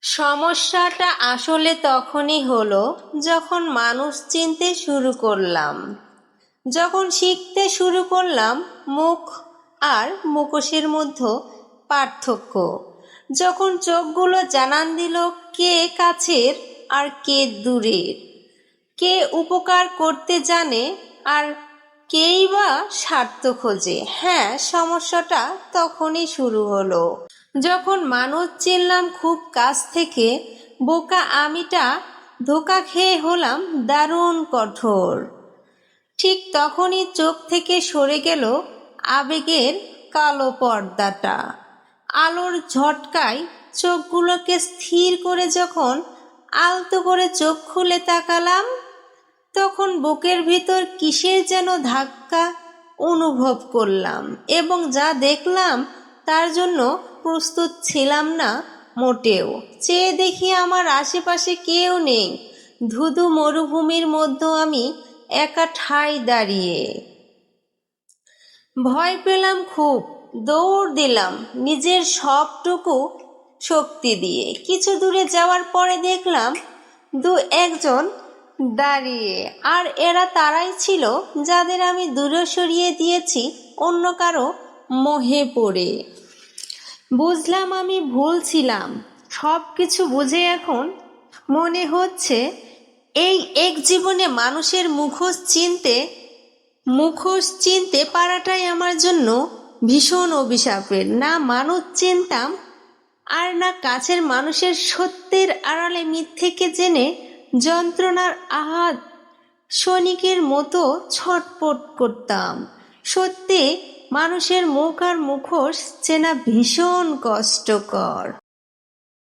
সমস্যাটা আসলে তখনই হলো যখন মানুষ চিনতে শুরু করলাম, যখন শিখতে শুরু করলাম মুখ আর মুখোশের মধ্যে পার্থক্য, যখন চোখগুলো জানান দিল কে কাছের আর কে দূরের, কে উপকার করতে জানে আর কেই বা স্বার্থ খোঁজে। হ্যাঁ, সমস্যাটা তখনই শুরু হলো যখন মানুষ চিনলাম খুব কাছ থেকে, বোকা আমিটা ধোকা খেয়ে হলাম দারুণ কঠোর। ঠিক তখনই চোখ থেকে সরে গেল আবেগের কালো পর্দাটা। আলোর ঝটকায় চোখগুলোকে স্থির করে যখন আলতো করে চোখ খুলে তাকালাম, তখন বুকের ভিতর কিসের যেন ধাক্কা অনুভব করলাম, এবং যা দেখলাম তার জন্য প্রস্তুত ছিলাম না মোটেও। চেয়ে দেখি আমার আশেপাশে কেউ নেই, ধুধু মরুভূমির মধ্যে আমি একা ঠায় দাঁড়িয়ে। ভয় পেলাম খুব, দৌড় দিলাম নিজের সবটুকু শক্তি দিয়ে। কিছু দূরে যাওয়ার পরে দেখলাম একজন দাঁড়িয়ে, আর এরা তারাই ছিল যাদের আমি দূরে সরিয়ে দিয়েছি অন্য কারো মোহে পড়ে। বুঝলাম আমি ভুল ছিলাম। সব কিছু বুঝে এখন মনে হচ্ছে এই এক জীবনে মানুষের মুখোশ চিনতে পারাটাই আমার জন্য ভীষণ অভিশাপের। না মানুষ চিনতাম, আর না কাছের মানুষের সত্যের আড়ালে মিথ্যেকে জেনে যন্ত্রণার আহাত সৈনিকের মতো ছটপট করতাম। সত্যি মানুষের মুখ আর মুখোশ চেনা ভীষণ কষ্টকর।